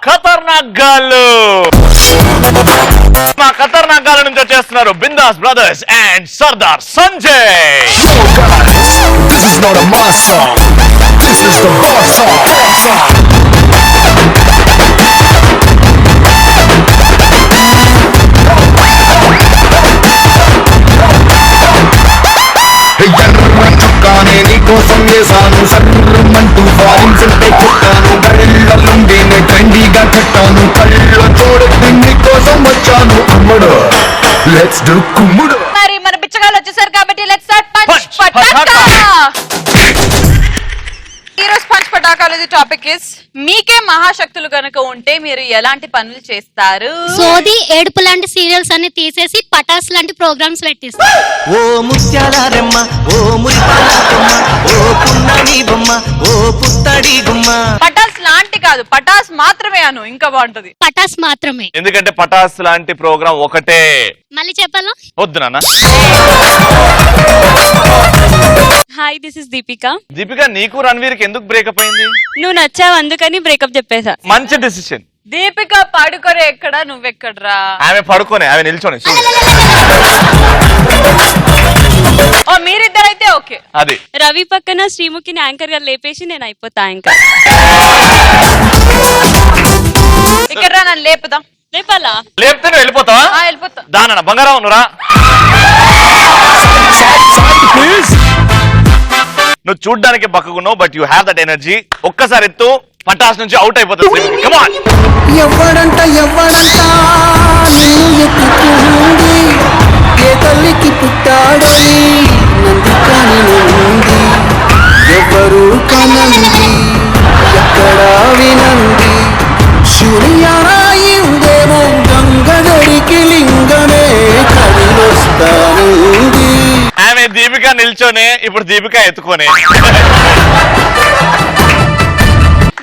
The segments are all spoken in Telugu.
ఖతర్నాక్ గాళ్ళు. మా ఖతర్నాక్ గాళ్ళ నుంచి వచ్చేస్తున్నారు bindaas brothers and Sardar Sanjay. This is not a mass song. This is the boss song. చుక్కానే నీకోసం వేసాను సర్రమంటూ ఫారిన్ సెంటే కొట్టాను గళ్ళలుండేనే ట్రెండీగా కట్టాను కళ్ళ చూడకి నీకోసం వచ్చాను అమ్ముడు లెట్స్ డు కుమ్ముడు. మరి మన బిచ్చగాళ్ళు వచ్చేసారు కాబట్టి లెట్స్ స్టార్ట్ పంచ్ పటాకా. ఈరోజు పంచ్ పటాకాలు టాపిక్ ఇస్ మీకే మహాశక్తులు కనుక ఉంటే మీరు ఎలాంటి పనులు చేస్తారు? సోది ఏడుపు లాంటి సీరియల్స్ అన్ని తీసేసి పటాస్ లాంటి ప్రోగ్రామ్స్ పెట్టిస్తారు. ఓ ముత్యాలరెమ్మ ఓ మురిపాలమ్మ ఓ పున్నమి బొమ్మ ఓ పుత్తడి గుమ్మ. పటాస్ లాంటి కాదు, పటాస్ మాత్రమే అను, ఇంకా బాగుంటది. పటాస్ మాత్రమే, ఎందుకంటే పటాస్ లాంటి ప్రోగ్రామ్ ఒకటే. మళ్ళీ చెప్పాలా? వద్దు నాన్న. Hi, this is Deepika. Deepika, నీకు రణ్వీర్ కి ఎందుకు బ్రేకప్ అయింది? నువ్వు నచ్చావు అందుకని బ్రేకప్ చెప్పేశా. మంచి డిసిషన్. దీపిక పడుకోరే ఎక్కడ, నువ్వెక్కడ్రా? ఆమె పడుకోనే, ఆమె నిల్చొని. ఓ మీరిద్దరైతే ఓకే. అది రవి పక్కన శ్రీముఖిని యాంకర్ గా లేపేసి నేను అయిపోతా యాంకర్. ఇక్కడ నన్ను లేపుదాం. లేపాలా? లేపితే నువ్వు వెళ్ళిపోతావా? వెళ్ళిపోతా. దానన్న బంగారం నువ్వురా. నువ్వు చూడ్డానికి బక్కగున్నావు, but you have that energy. ఒక్కసారి ఎత్తు, పటాస్ నుంచి అవుట్ అయిపోతుంది. Come on. ఎవ్వడంట నిన్ను ఎత్తుకుంది, ఏ తల్లికి పుట్టాడని నందికాని నుండి, ఎవరు కనంది ఎక్కడా వినంది, సూర్యరాయిందేమో గంగదడికి లింగమే కదిలొస్తానుంది. ఆమె దీపిక నిల్చోనే, ఇప్పుడు దీపిక ఎత్తుకోనే.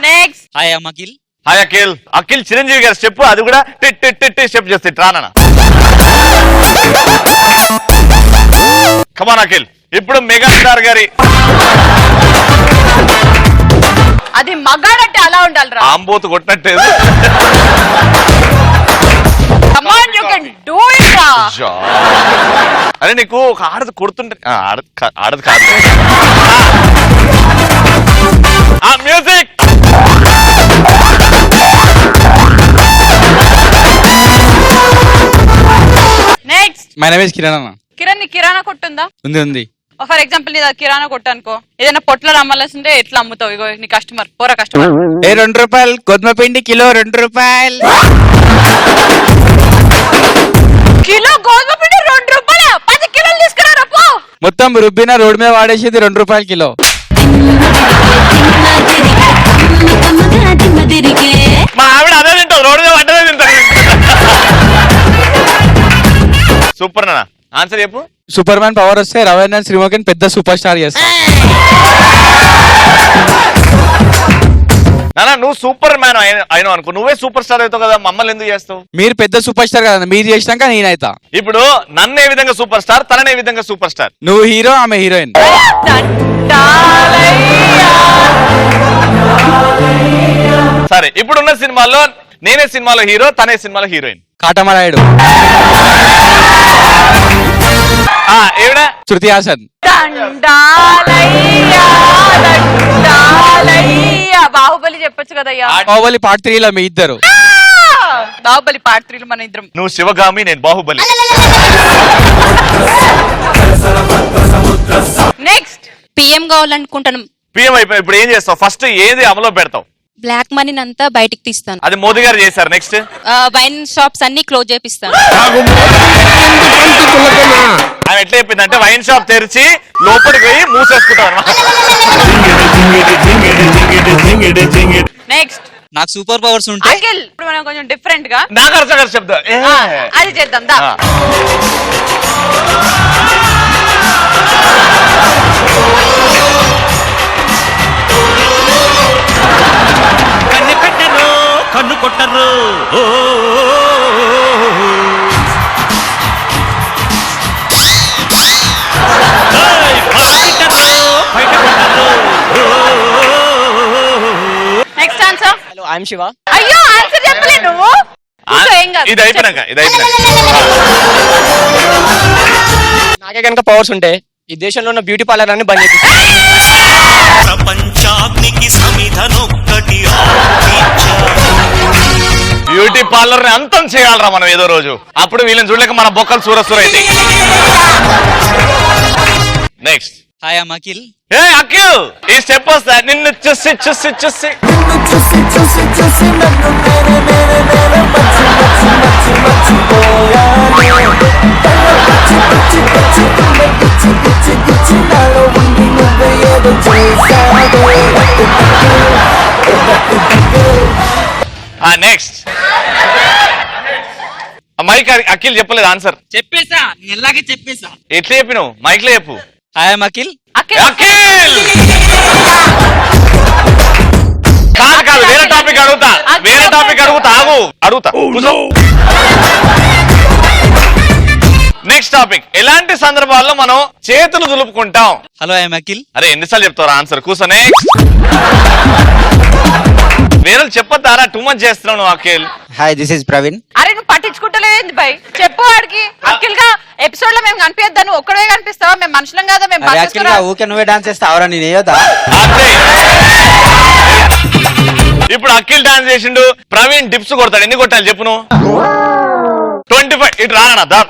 Next. Hi Akhil. Hi Akhil. Akhil Chiranjeevi garu step, అది కూడా టిట్ టిట్ టిట్ స్టెప్ చేస్తే రానా. కమాన్ అఖిల్. ఇప్పుడు మెగాస్టార్ గారి అది మగాడంటే అలా ఉండాలి రా. ఆంబోతు కొట్టినట్టే. కమాన్, యు కెన్ డు ఇట్ రా. అరే నీకు ఒక ఆడది కొడుతుంటే ఆడది కాదు. Music. Next. My name is Kiran అన్న. కిరణ్, నీ కిరాణా కొట్టుందా? ఉంది. ఫర్ ఎగ్జాంపుల్ నీ కిరాణా కొట్టు అనుకో, ఏదైనా పొట్లో అమ్మాల్సిందే ఎట్లా అమ్ముతావు? ఇగో నీ కస్టమర్, పోరా కస్టమర్. ₹2 గోధుమ పిండి కిలో ₹2. కిలో గోధుమ పిండి ₹2. 10 కిలోలు తీసుకురా పో. మొత్తం రుబ్బిన రోడ్ మీద వాడేసేది ₹2 కిలో. మా ఆవిడ అదే తింటావు, రోడ్డు మీద అడ్డదే తింటారు. సూపర్ నాన్న. ఆన్సర్ చెప్పు. సూపర్ మ్యాన్ పవర్ వస్తే రవీంద్ర శ్రీముఖిని పెద్ద సూపర్ స్టార్ చేస్తా. నాన్న, నువ్వు సూపర్ మ్యాన్ అయినా అనుకో, నువ్వే సూపర్ స్టార్ అవుతావు కదా, మమ్మల్ని ఎందుకు చేస్తావు? మీరు పెద్ద సూపర్ స్టార్ కదా, మీరు చేసినాక నేనైతా. ఇప్పుడు నన్ను ఏ విధంగా సూపర్ స్టార్, తననే ఏ విధంగా సూపర్ స్టార్? నువ్వు హీరో, ఆమె హీరోయిన్. సరే, ఇప్పుడున్న సినిమాల్లో నేనే సినిమాలో హీరో, తనే సినిమాలో హీరోయిన్. కాటమరాయుడు. ఏవిడ? శృతి హాసన్. బాహుబలి చెప్పొచ్చు కదయ్యా. బాహుబలి పార్ట్ 3 లో మీ ఇద్దరు. బాహుబలి పార్ట్ 3 లో మన ఇద్దరం. నువ్వు శివగామి, నేను బాహుబలి. నెక్స్ట్. పిఎం కావాలనుకుంటాను. పిఎం అయిపోయి ఇప్పుడు ఏం చేస్తావు? ఫస్ట్ ఏది అమలో పెడతావు? బ్లాక్ మనీని అంతా బయటికి తీస్తాను. అది మోదీ గారు చేశారు. నెక్స్ట్. వైన్ షాప్స్ అన్ని క్లోజ్ చేపిస్తాను. ఆమె ఎట్లా చెప్పింది అంటే, వైన్ షాప్ తెరిచి లోపలికి పోయి మూసేసుకుంటాం అన్నమాట. నెక్స్ట్. నాకు సూపర్ పవర్స్ ఉంటే అఖిల్, ఇప్పుడు మనం కొంచెం డిఫరెంట్ గా నాకు అర్థం చెప్తా. అది చేద్దాం దా. కన్ను కొట్టరు. ఐఎమ్ శివ. అయ్యో ఆన్సర్ చెప్పలే నువ్వు. కూర్చో, ఏం కాదు. ఇది అయిపోయినాక నాకే కనుక పవర్స్ ఉంటే ఈ దేశంలో ఉన్న బ్యూటీ పార్లర్ అన్ని బంద్ చేపిస్తాను. ప్రపంచాగ్నికి సమిధనొక్కటి బ్యూటీ పార్లర్ ని అంతం చేయాలరా మనం ఏదో రోజు. అప్పుడు వీళ్ళని చూడలేక మన బొక్కలు సూరసూర అయితే. Next hi I'm Akhil. ఏ అఖిల్, ఈ స్టెప్ వస్తా నిన్ను చూసి చూసి చూసి నెక్స్ట్ మైక్ అఖిల్ చెప్పలేదు ఆన్సర్. చెప్పేసా ఎలాగే చెప్పేసా. ఎట్లా చెప్పినావు? మైక్ లో చెప్పు. Hi I'm Akhil. అఖిల్ కాదు కాదు, వేరే టాపిక్ అడుగుతా. వేరే టాపిక్ అడుగుతా, ఆగు అడుగుతా. నెక్స్ట్ టాపిక్, ఎలాంటి సందర్భాల్లో మనం చేతులు దులుపుకుంటాం? Hello I'm Akhil. అరే ఎన్నిసార్లు చెప్తారా ఆన్సర్? కూర్చొనే వేరే చెప్పొద్దారా? టూ మచ్ చేస్తున్నావు నువ్వు Akhil. Hi this is Praveen. అరే నువ్వు పట్టించుకుంటలేదు భయ్, చెప్పు వాడికి. అఖిల్ గా ఎపిసోడ్ లో మేము కనిపించద్దా? నువ్వు ఒక్కడే కనిపిస్తావా? మేము మనుషులం కదా, మేము పనిచేస్తున్నా. ఊకే నువ్వే డాన్స్ చేస్తావరా? నేను వేయొద్దా? అంతే. ఇప్పుడు అఖిల్ డాన్స్ చేసిండు, ప్రవీణ్ డిప్స్ కొడతాడు. ఎన్ని కొట్టాలి చెప్పు నువ్వు? 25. ఇటు రానా దా.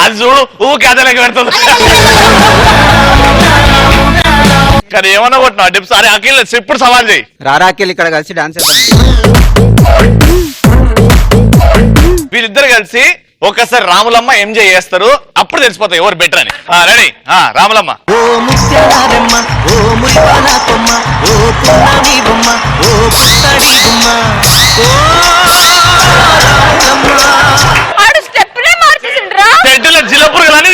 అది చూడు ఊకే అదలకి పెడుతుంది. కానీ ఏమన్నా కొట్టినా డిప్స్. అరే అఖిల్ ఇప్పుడు సవాల్ చేయి. రారా అఖిల్, ఇక్కడ కలిసి డాన్స్ చేద్దాం. వీళ్ళిద్దరు కలిసి ఒకసారి రాములమ్మ ఎంజాయ్ చేస్తారు, అప్పుడు తెలిసిపోతాయి ఎవరు బెటర్ అని. రెడీ? రాములమ్మ. ఓ ముత్యాలమ్మ, ఓ మురిపాల కొమ్మ, ఓ పున్నమి బొమ్మ, ఓ పుత్తడి బొమ్మ, ఓ ఆడు స్టెప్ నే మార్చేసిండ్రా. చెట్టులో జిలపురుగులు అని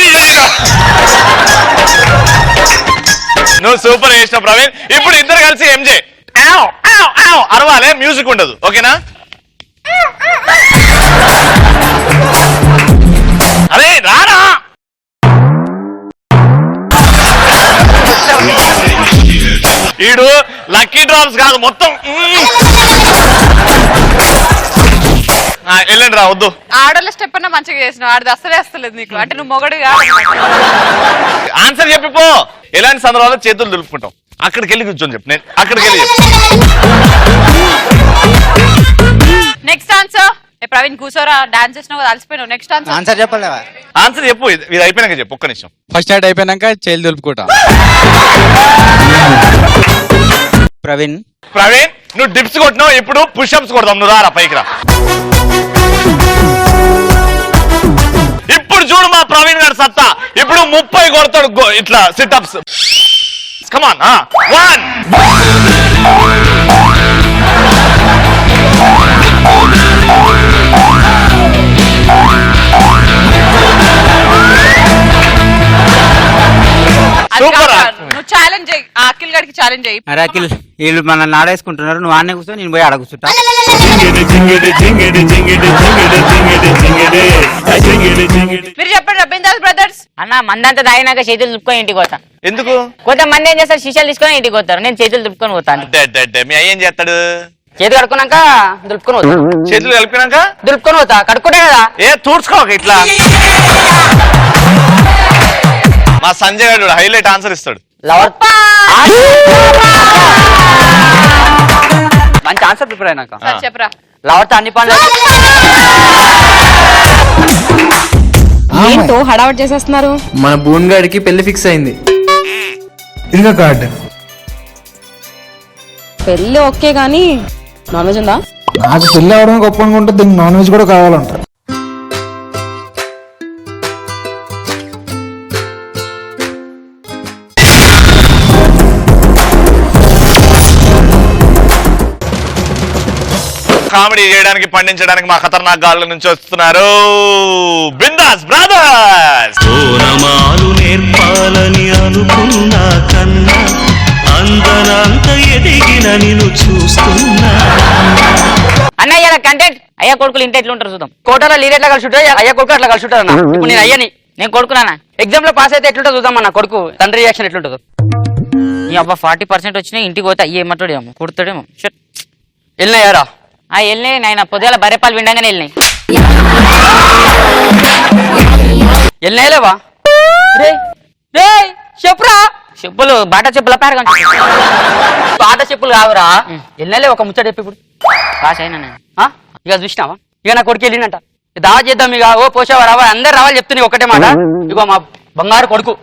నువ్వు సూపర్ చేసిన ప్రవీణ్. ఇప్పుడు ఇద్దరు కలిసి ఎంజాయ్. అరవాలే, మ్యూజిక్ ఉండదు. ఓకేనా? అరే రారా. ఈడు లక్కీ డ్రాప్స్ కాదు మొత్తం. వెళ్ళండి రా, వద్దు. ఆడోళ్ళ స్టెప్ అన్నా మంచిగా చేసినావు, ఆడది అసలే వస్తలేదు నీకు. అంటే నువ్వు మొగడుగా. ఆన్సర్ చెప్పిపో. ఎలాంటి సందర్భాల్లో చేతులు దులుపుకుంటాం? అక్కడికి వెళ్ళి కూర్చొని చెప్పు. నేను అక్కడికి వెళ్ళి నెక్స్ట్ ఆన్సర్. ప్రవీణ్ కూర్చోరా, డాన్స్ చేసినావు కదా, అలసిపోయినావు. Next answer. ఆన్సర్ చెప్పలేవా? ఆన్సర్ చెప్పు. ఇది అయిపోయినాక చెప్పు, ఒక్క నిమిషం. ఫస్ట్ యాడ్ అయిపోయినాక చేతులు దులుపుకుంటా. ప్రవీణ్. ప్రవీణ్ నువ్వు డిప్స్ కొట్టినావు, ఇప్పుడు పుషప్స్ కొడదాం. నువ్వు రారా పైకి రా. ఇప్పుడు చూడు మా ప్రవీణ్ గారి సత్తా. ఇప్పుడు 30 కొడతాడు ఇట్లా సిట్అప్స్. కమాన్. 1 సూపర్. నువ్వు ఛాలెంజ్ చేయి, అఖిల్ గారికి ఛాలెంజ్ చేయి. అరే అఖిల్, వీళ్ళు మన నాడేసుకుంటున్నారు, నువ్వు ఆడనే కూర్చో, నేను పోయి ఆడ కూర్చుంటా. మీరు చెప్పండి రబీంద్రాస్ బ్రదర్స్. అన్న మందంతా తాగినాక చేతులు దుప్పుకొని ఇంటికి పోతాను. ఎందుకు? కొంతమంది ఏం చేస్తారు, శిష్యాలు తీసుకొని ఇంటికి పోతారు. నేను చేతులు దుప్పుకొని పోతాను. మీ అయ్య ఏం చేస్తాడు? చేతులు కడుక్కున్నాక దులుపుకొని పోతాను. చేతులు కలిపినాక దులుపుకొని పోతా. కడుక్కుంటే కదా. తూడ్చుకోక ఇట్లా. మా సంజయ్ గారు హైలైట్ ఆన్సర్ ఇస్తాడు. మంచి ఆన్సర్ ప్రిపేర్ అయినాక చెప్పరా. లవర్తో అన్ని పనులు ఏంటో హడావట్ చేసేస్తున్నారు. మన బూన్గాడికి పెళ్లి ఫిక్స్ అయింది. ఇదిగో కార్డు. పెళ్లి ఓకే గానీ నాన్ వెజ్ ఉందా? నాకు పెళ్లి అవడం గొప్ప అనుకుంటే దీనికి నాన్ వెజ్ కూడా కావాలంట. కామెడీ చేయడానికి పండించడానికి మా ఖతర్నాక్ గాళ్ళ నుంచి వస్తున్నారు బిందాస్ బ్రదర్స్. ఓనమాలు నేర్పాలని అనుకున్నా కన్నా అందనంత ఎదిగిన నిన్ను చూస్తున్నా. అన్నయ్య కంటెంట్ అయ్యా కొడుకులు ఇంటి ఎట్లా ఉంటారు చూద్దాం. కోటలో లీడ్ ఎట్లా కలిసి ఉంటాయి, అయ్యా కొడుకు అట్లా కలిసి ఉంటారు అన్న. ఇప్పుడు నేను అయ్యని, నేను కొడుకున్నానా? ఎగ్జామ్ లో పాస్ అయితే ఎట్లుంటో చూద్దాం అన్న. కొడుకు తండ్రి రియాక్షన్ ఎట్లుంటుందో. ఈ అబ్బా 40% వచ్చినాయి, ఇంటికి పోతే అయ్యే ఏమంటాడేమో, కుడతాడేమో. వెళ్ళినాయారా? వెళ్ళినాయి నాయన, పొద్దుల బర్రెపాలు విండంగానే వెళ్ళినాయి. వెళ్ళినాయలేవా? చెప్పురా. చెప్పులు బాటా చెప్పుల పేరు పాట చెప్పులు కావురా. వెళ్ళినాలే ఒక ముచ్చట చెప్పి ఇప్పుడు పాస్ అయినా నేను. ఇక చూసినావా, ఇక నా కొడుకు వెళ్ళిందంట. దా చేద్దాం ఇక. ఓ పోసావా రావా, అందరు రావాలి చెప్తున్నా ఒకటే మాట. ఇగో మా బంగారు కొడుకు.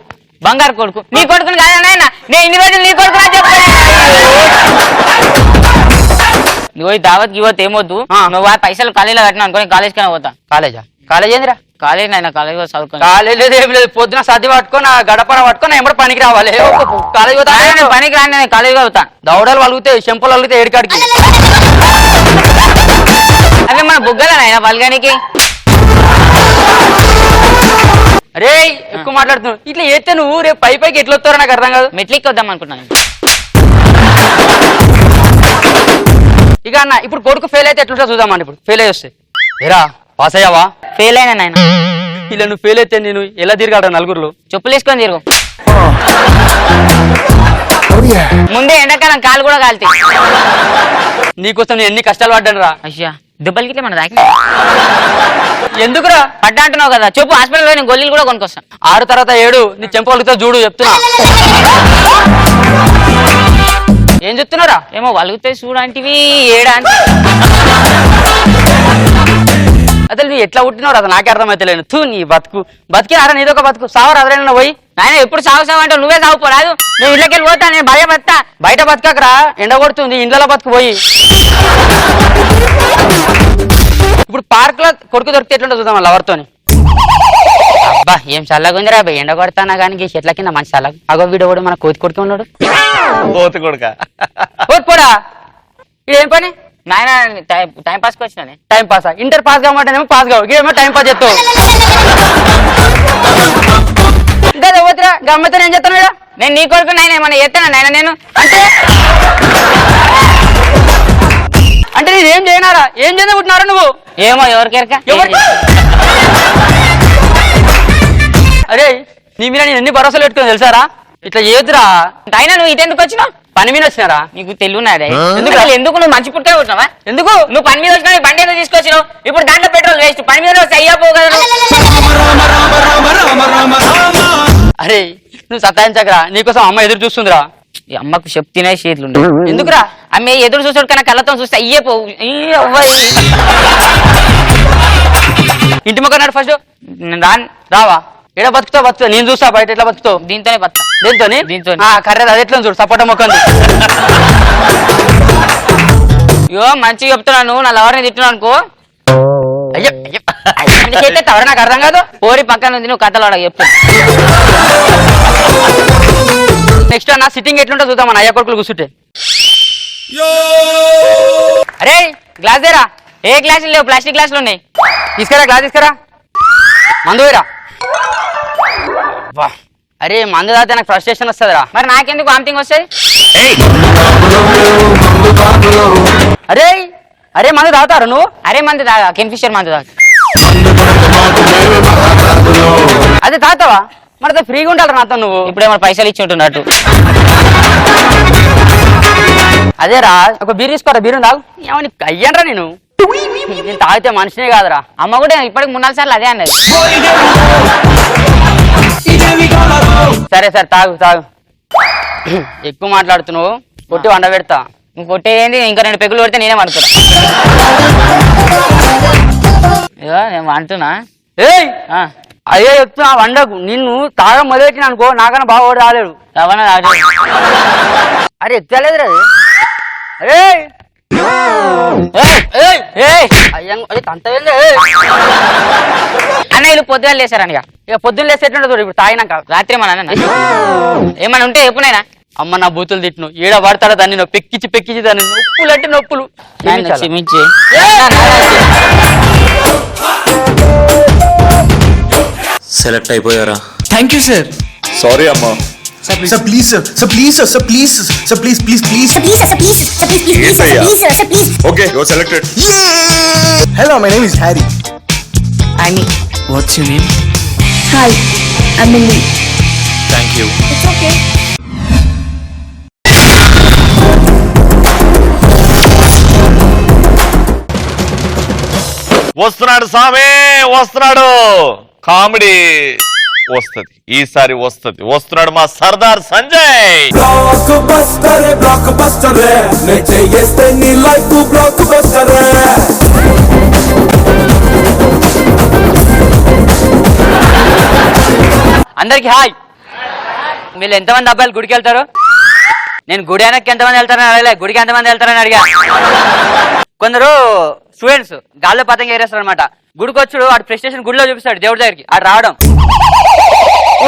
బంగారు కొడుకు నీ కొడుకుని కాదా నాయన? నేను ఇన్ని రోజులు నీ కొడుకు నువ్వు దావత్ గివత్ ఏమొద్దు. నువ్వు ఆ పైసలు కాలేజీలో కట్టినా అనుకో, కాలేజ్ కన్నా పోతా. కాలేజా? కాలేజ్ ఏందిరా? కాలేజ్ నాయన, కాలేజ్ చదువుకో. కాలేజ్ లేదు ఏం లేదు. పొద్దున సర్ది పట్టుకొని ఆ గడపన పట్టుకొని ఎమ్మడ పనికి రావాలి. కాలేజ్ పోతా పనికి రాని నేను కాలేజ్ అవుతా. దౌడలు వలుగుతాయి, చెంపలు వలుగుతాయి ఏడికాడికి. అవి మన బుగ్గల నాయన బలగానికి. అరే ఎక్కువ మాట్లాడుతున్నావు. ఇట్లా చేస్తే నువ్వు రేపు పైకి ఎట్లా వస్తారో నాకు అర్థం కాదు. మెట్లికి వద్దాం అనుకుంటున్నాను. ఇక అన్న ఇప్పుడు కొడుకు ఫెయిల్ అయితే ఎట్లుంటా చూద్దామని. ఇప్పుడు ఫెయిల్ అయ్యి వస్తే ఏరా పాస్ అయ్యావా? ఫెయిల్ అయినా నాయన. ఇలా నువ్వు ఫెయిల్ అయితే నేను ఎలా తిరగాల నలుగురులో? చెప్పులు వేసుకొని తిరుగు. Oh yeah. ముందే ఎండాకాలం కాలు కూడా కాలుతాయి. నీకోసం నేను ఎన్ని కష్టాలు పడ్డాను రా. అయ్యా దెబ్బలకి మన దాకి ఎందుకురా పడ్డా అంటున్నావు కదా, చెప్పు. హాస్పిటల్లో నేను గొల్లీలు కూడా కొనుక్కొస్తా. 6 తర్వాత 7 నీ చెంపలుగుతా చూడు చెప్తున్నా. ఏం చెప్తున్నారా? ఏమో వలుగుతాయి చూడంటివి ఏడా అంటే. అసలు నువ్వు ఎట్లా పుట్టినావు అది నాకే అర్థమైతలేను. తూ నీ బతుకు బతికినారా? నీదొక బతుకు. సావరా అదరైనా పోయి. నాయన ఎప్పుడు సాగు సాగు అంటే నువ్వే సాగుపోరాదు. నేను ఇళ్ళకి వెళ్ళి పోతా, నేను భయ బతా. బయట బతకకరా, ఎండ కొడుతుంది. ఇంట్లో బతుకు పోయి. ఇప్పుడు పార్క్ లో కొడుకు దొరికితే ఎట్లుంటో చూద్దాం లవర్తోని. అబ్బా ఏం చల్లగా ఉందిరా అబ్బాయి, ఎండ కొడతానా కానీ చెట్ల కింద మంచి చల్లగా. అగో వీడు కూడా మన కోతి కొడుకు ఉన్నాడు. కోతి కొడుక పోరా. ఇదేం పని నాయన? టైం పాస్కి వచ్చిన. Time pass. ఇంటర్ పాస్ కావమంటేనేమో పాస్ కావు, ఇదేమో టైం పాస్ చేస్తావు. ఇంకా పోతురా గమ్మతో ఏం చేస్తాను. నేను నీ కొడుకు నాయన ఏమన్నా చేస్తానా నాయన నేను? అంటే నేను ఏం చేయనారా? ఏం చేయబుట్టినారా నువ్వు? ఏమో ఎవరికెరక. అరే నీ మీద నేను ఎన్ని భరోసాలు పెట్టుకుని తెలుసారా? ఇట్లా చేద్దురా. అయినా నువ్వు ఇటెందుకు వచ్చినావు? పని మీద వచ్చినారా? నీకు తెలుగునాదే. ఎందుకు? ఎందుకు నువ్వు మంచి పుట్టే వచ్చినావా? ఎందుకు నువ్వు పని మీద వచ్చినావు, బండి ఏదో తీసుకొచ్చినావు. ఇప్పుడు దాంట్లో పెట్రోల్ వేస్ట్. పని మీద వస్తే అయ్యా పోగలరు. అరే నువ్వు సతాయించకరా. నీకోసం అమ్మ ఎదురు చూస్తుందిరా. ఈ అమ్మకు శక్తినే చేతులు ఎందుకురా? అమ్మే ఎదురు చూసాడు కన్నా కళ్ళతో చూస్తే అయ్యే పోవు. ఇంటి మొక్క నాడు ఫస్ట్ రావా? ఎడ బతుకుతావు బతుకుతావు. నేను చూస్తా బయట ఎట్లా బతుకుతావు. దీంతోనే బతా. దీంతో కర్రేది అది ఎట్లా చూడు. సపోటా మొక్క అయ్యో మంచిగా చెప్తున్నాను. నా లవర్ని తిట్టున్నాను అనుకో, అయ్యో చేస్తే తవర నాకు అర్థం కాదు. పోరి పక్కన ఉంది, నువ్వు కథలు అడగ చెప్తా. నెక్స్ట్ అన్న సిట్టింగ్ ఎట్లుంటో చూద్దాం. మన అయ్య కొడుకులు కూర్చుంటే. అరే గ్లాస్ దేరా. ఏ గ్లాసులు లేవు, ప్లాస్టిక్ గ్లాసులు ఉన్నాయి. తీసుకురా గ్లాస్ తీసుకురా. మందు వేరా. అరే మందు తాగితే నాకు ఫ్రస్ట్రేషన్ వస్తుందిరా. మరి నాకెందుకు వామిటింగ్ వస్తుంది? అరే అరే మందు తాగుతారు నువ్వు? అరే మందు తాగా, కింగ్ఫిషర్ మందు తాగా. అదే తాగుతావా? మరి ఫ్రీగా ఉంటారు నాతో నువ్వు. ఇప్పుడేమో పైసలు ఇచ్చి ఉంటున్నట్టు. అదేరా ఒక బీర్ తీసుకోరా. బీరు తాగు. ఏమని అయ్యానరా నేను తాగితే మనిషినే కాదురా. అమ్మ కూడా ఇప్పటికి 3-4 సార్లు అదే అన్నది. సరే సరే తాగు తాగు. ఎక్కువ మాట్లాడుతున్నావు, కొట్టి వండ పెడతా. నువ్వు కొట్టేది ఇంకా 2 పెగ్గులు కొడితే నేనే వండుతున్నా. నేను వండుతున్నా. ఏయ్ అయ్యే చెప్తున్నా వండకు. నిన్ను తాగడం మొదలెట్టిన అనుకో నాకన్నా బాగా ఓడి రాలేడు. అరే ఎత్తలేదురా అది. అరే అన్నయ్యలు పొద్దున లేసారని ఇక పొద్దున్న లేసేటట్టు ఇప్పుడు తాగినాక రాత్రి మన అన్న ఏమన్నా ఉంటే ఎప్పుడైనా అమ్మ నా బూతులు తిట్టును ఈడ పడతాడా దాన్ని నువ్వు పెక్కించి దాన్ని నొప్పులు అంటే నొప్పులు క్షమించి సెలెక్ట్ అయిపోయారా? Thank you sir. సారీ అమ్మా. Sir, please, sir. Sir, please, sir. Sir, please, sir. Please, please, please. Okay your selected. Hello, my name is Harry. What's your name? Hi అమ్మిలి. Thank you. It's okay. వస్తున్నాడు స్వామి, వస్తున్నాడు. కామెడీ వస్తది, ఈసారి వస్తది. వస్తున్నాడు మా సర్దార్ సంజయ్. బ్లాక్ బస్టర్ చేస్తే నీ లైఫ్ బ్లాక్ బస్టర్. అందరికి హాయ్. మీరు ఎంతమంది అబ్బాయిలు గుడికి వెళ్తారు? నేను గుడి వెనక్కి ఎంతమంది వెళ్తారని అడగలే, గుడికి ఎంతమంది వెళ్తారని అడిగా. కొందరు స్టూడెంట్స్ గాల్లో పతంగా ఏరేస్తారు అనమాట. గుడికి వచ్చాడు వాడు ప్రెస్టేషన్ గుడిలో చూపిస్తాడు దేవుడి దగ్గరికి. ఆడు రావడం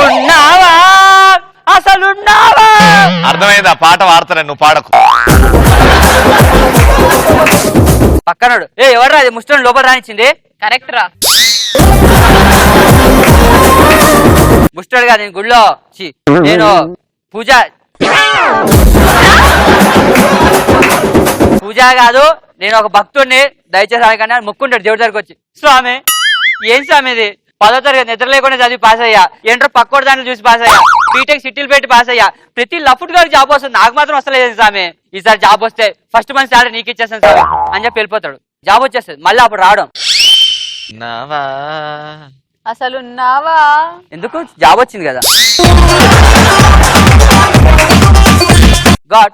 ఉన్నావా అసలు ఉన్నావా అర్థమైందా? పాట వాడతాను, నువ్వు పాడకు. పక్కనాడు ఎవరు అది ముస్లిం లోపల రానిచ్చింది? కరెక్ట్ రా. ముస్టాడు కాదు, నేను గుడిలో నేను పూజ కాదు, నేను ఒక భక్తుడిని, దయచేసి అనగానే మొక్కుంటాడు దేవుడి దగ్గరికి వచ్చి. స్వామి ఏం స్వామి ఇది? 10వ తరగతి నిద్ర లేకుండా చదివి పాస్ అయ్యా, ఏంటో పక్కోటి దాంట్లో చూసి పాస్ అయ్యా, బీటెక్ సిటీలు పెట్టి పాస్ అయ్యా, ప్రతి లఫుట్ గారికి జాబ్ వస్తుంది, నాకు మాత్రం వస్తలేదు స్వామి. ఈసారి జాబ్ వస్తే ఫస్ట్ మంత్ సాలరీ నీకు ఇచ్చేస్తాను స్వామి అని చెప్పి వెళ్ళిపోతాడు. జాబ్ వచ్చేస్తుంది, మళ్ళీ అప్పుడు రావడం. అసలు ఉన్నావా? ఎందుకు? జాబ్ వచ్చింది కదా. గాడ్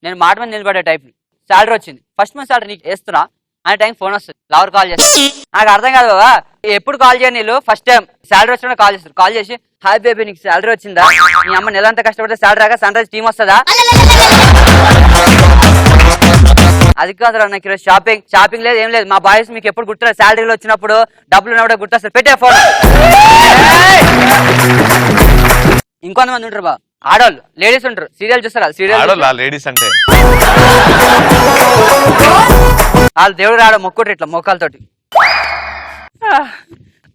నేను మాట మీద నిలబడే టైప్, శాలరీ వచ్చింది, ఫస్ట్ మంత్ శాలరీ నీకు వేస్తున్నా అనే టైం ఫోన్ వస్తుంది, లవర్ కాల్ చేస్తారు. నాకు అర్థం కాదు బాబా, ఎప్పుడు కాల్ చేయను నీళ్ళు, ఫస్ట్ టైం శాలరీ వచ్చినా కాల్ చేస్తారు. కాల్ చేసి హాయ్ బేబీ నీకు శాలరీ వచ్చిందా, మీ అమ్మ నెలంతా కష్టపడితే శాలరీ రాక సన్ రైజ్ టీం వస్తుందా? అది కాదురా నాకు ఈరోజు షాపింగ్ లేదు ఏం లేదు. మా బాయ్స్ మీకు ఎప్పుడు గుర్తున్నారు, శాలరీలో వచ్చినప్పుడు డబ్బులు ఉన్నప్పుడు గుర్తొస్తారు, పెట్టే ఫోన్. ఇంకొంతమంది ఉంటారు బా, ఆడవాళ్ళు లేడీస్ ఉంటారు, సీరియల్ చూస్తారా? సీరియల్ లేడీస్ అంటే వాళ్ళు దేవుడు రావడం మొక్కుట్రు ఇట్లా మొక్కలతోటి.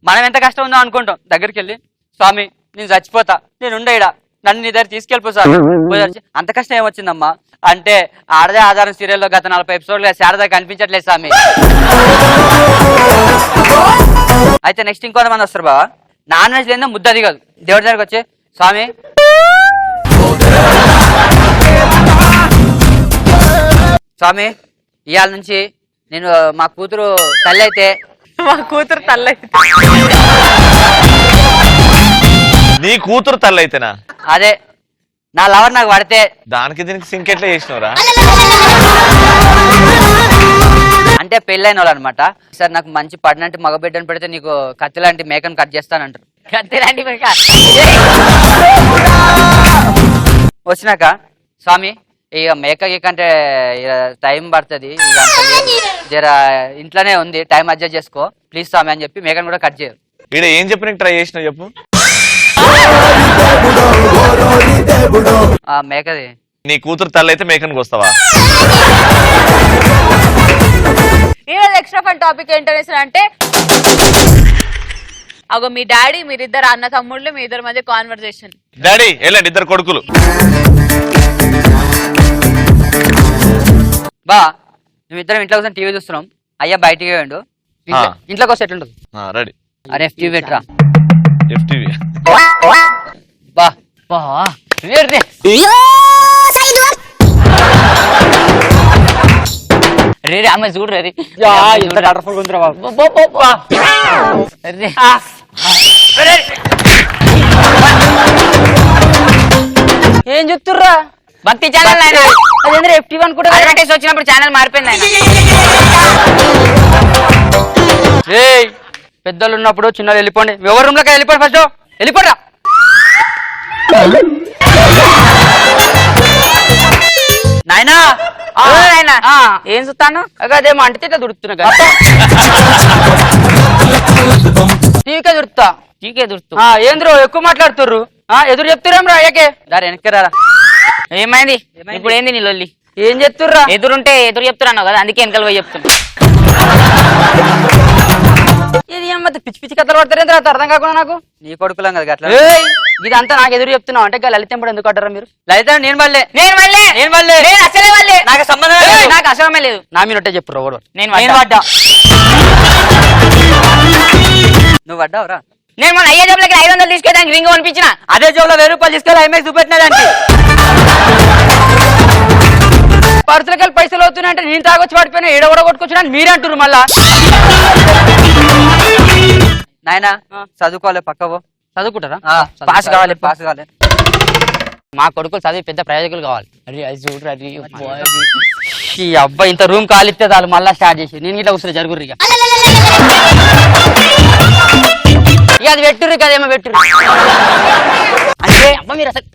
మనం ఎంత కష్టం ఉందో అనుకుంటాం, దగ్గరికి వెళ్ళి స్వామి నేను చచ్చిపోతా, నేను ఉండేడా, నన్ను నీ దగ్గర తీసుకెళ్ళిపో సార్. అంత కష్టం ఏమొచ్చిందమ్మా అంటే, ఆడదే ఆధారం సీరియల్లో గత 40 ఎపిసోడ్లు శారదా కనిపించట్లేదు స్వామి. అయితే నెక్స్ట్ ఇంకొంతమంది వస్తారు బాబా, నాన్ వెజ్ లేదా ముద్ద దిగదు, దేవుడి దగ్గరకు వచ్చి స్వామి స్వామి ఇవాళ నుంచి నేను మా కూతురు తల్లి అయితే నీ కూతురు తల్లి అయితేనా? అదే నా లవర్ నాకు పడితే దానికి దీనికి సింక్ ఎట్లా చేసినవరా? అంటే పెళ్ళైన వాళ్ళు అనమాట. సార్ నాకు మంచి పడినంటే మగబిడ్డను పెడితే నీకు కత్తి లాంటి మేకను కట్ చేస్తానంటారు. కత్తి లాంటి మేక వచ్చినాక స్వామి ఇక మేక అంటే టైం పడుతుంది, ఇక జర ఇంట్లోనే ఉంది, టైం అడ్జస్ట్ చేసుకో ప్లీజ్ స్వామి అని చెప్పి మేకను కూడా కట్ చేయరు. ఈడ ఏం చెప్పి ట్రై చేసినావు చెప్పు. మేకది నీ కూతురు తల్లి అయితే మేకను కోస్తావా? ఈరోజు ఎక్స్ట్రా ఫన్ టాపిక్ ఏంటనేసి అంటే, అగో మీ డాడీ మీరిద్దరు అన్న తమ్ముళ్ళు మీ ఇద్దరి మధ్య కాన్వర్సేషన్. డాడీ వెళ్ళండి, ఇద్దరు కొడుకులు. బా మేమిద్దరం ఇంట్లో కోసం టీవీ చూస్తున్నాం, అయ్యా బయటికి వేయండు, ఇంట్లోకి వస్తే ఎట్లుంటుంది? రెడీ. అరే టీవీ పెట్టరా. FTV బా బా రే రే అమ్మాయి చూడు రే ఏం చెప్తుర్రా? భక్తి ఛానల్ ఆయన అదేంద్ర FTV అనుకుంటా, అడ్వర్టైజ్ వచ్చినప్పుడు ఛానల్ మారిపోయింది ఆయన. పెద్దలు ఉన్నప్పుడు చిన్నలు వెళ్ళిపోండి, ఎవరి రూమ్ లోకి వెళ్ళిపోండి, ఫస్ట్ వెళ్ళిపోరా. నాయనా ఏం చూస్తాను? అదేమో అంటే తిట్ట దుడుతున్నా కదా, టీవీకే దుడుతా, టీకే దుడుతా. ఏంద్రో ఎక్కువ మాట్లాడుతుర్రు, ఎదురు చెప్తురేం రా అయ్యకే, దారి వెనక్కి రారా. ఏమైంది ఇప్పుడు ఏంది నీ లొల్లి? ఏం చెప్తుర్రా? ఎదురుంటే ఎదురు చెప్తున్నావు కదా, అందుకే వెనకాల పోయి చెప్తున్నా. ఇది ఏమన్నా పిచ్చి పిచ్చి కథలు పడతారేంద్ర అర్థం కాకుండా నాకు. నీ కొడుకులం కదా అట్లా. ఇదంతా నాకు ఎదురు చెప్తున్నావు అంటే లలిత ఎంపడు ఎందుకు అంటారా మీరు? లలిత నేను మళ్ళీ అసలే వాళ్ళే. నాకు సంబంధం లేదు. నాకు అసలమే లేదు. నా మీనొట్టే చెప్పు రోడ్. నేను పడ్డా. నువ్వు పడ్డావురా? నేను మన అయ్యే జబ్బులకి 500 తీసుకెళ్ళడానికి రింగ్ అనిపించిన. అదే జోబులో 1000 రూపాయలు తీసుకెళ్ళి ఐమాక్స్ చూపెట్టినా దానికి. పర్సులకెళ్ళి పైసలు అవుతున్నాయంటే నేను తాగొచ్చి పడిపోయినా ఏడ కూడా కొట్టుకొచ్చినా మీరే అంటున్నారు మళ్ళా. నాయనా చదువుకోవాలి పక్కవో. చదువుకుంటారా? పాస్ కావాలి పాస్ కావాలి. మా కొడుకులు చదివి పెద్ద ప్రయోజకులు కావాలి. అరే అది చూడరా, ఈ అబ్బాయి ఇంత రూమ్ కాలిస్తే చాలు మళ్ళా స్టార్ట్ చేసి నేను ఇట్లా కూర్చొని జరుగురు. ఇక అది పెట్టుర్రు కదేమో పెట్టుర్రు అంటే అబ్బా మీరు అసలు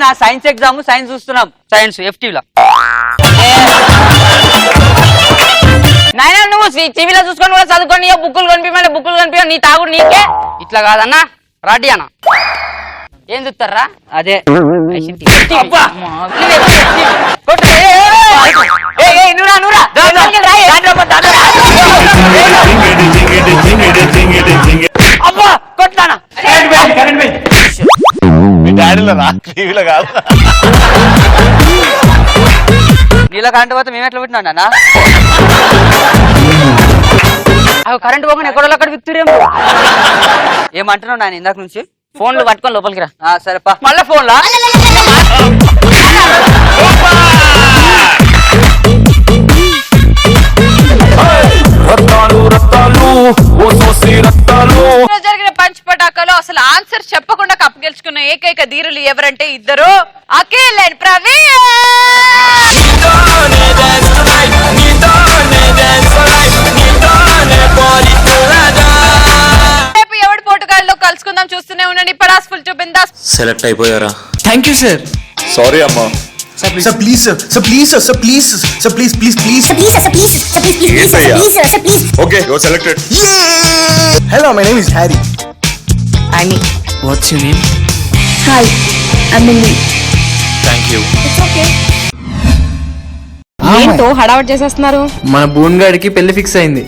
నా సైన్స్ ఎగ్జామ్ సైన్స్ చూస్తున్నాం. సైన్స్ FTలో నాయన నువ్వు టీవీలో చూసుకొని కూడా చదువుకొని బుక్కులు కనిపించమంటే బుక్కులు కనిపించ నీ తాగుడు నీకే ఇట్లా కాదన్నా. రాడ్డి అన్న ఏం చూస్తారా? అదే అబ్బా కొట్లానా మీ డాడీలో రా, టీవీలో కాదు. నీళ్ళ కరెంట్ పోతే మేము ఎట్లా పెట్టినా నాన్న? కరెంట్ పోకుండా ఎక్కడో అక్కడ విత్తురేమో. ఏమంటున్నావు నాన్న ఇందాక నుంచి? ఫోన్లు పట్టుకొని లోపలికి రా. సరేపా. మళ్ళా ఫోన్లా? జరిగిన పంచ్ పటాకాలో అసలు ఆన్సర్ చెప్పకుండా కప్పు గెలుచుకున్న ఏకైక ధీరులు ఎవరంటే ఇద్దరు, అఖిల్ అండ్ ప్రవీణ్. రేపు ఎవడి పోటుగాళ్ళలో కలుసుకుందాం. చూస్తూనే ఉండండి పడాస్ ఫుల్ టు బిందాస్. సెలెక్ట్ అయిపోయారా? Thank you sir. సారీ అమ్మా. Sir, please, sir. Sir, please, sir. Sir, please, sir. Sir, please, please, please. Sir, please, sir. Please, sir. Please, please, sir. Please, sir. Sir, please. Okay you are selected. Hello, my name is Harry. What's your name? Hi, I'm Millie. Thank you. ఏంటో హడావట్ చేసేస్తున్నారు? మన బూన్ గాడికి పెళ్లి ఫిక్స్ అయింది.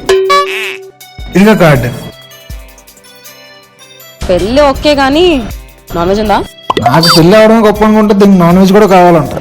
ఇదిగో కార్డ్. పెళ్ళి ఓకే గానీ నాన్ వెజ్ ఉందా? నాకు పెళ్ళి అవడం గొప్ప అనుకుంటే దీనికి నాన్ వెజ్ కూడా కావాలంట.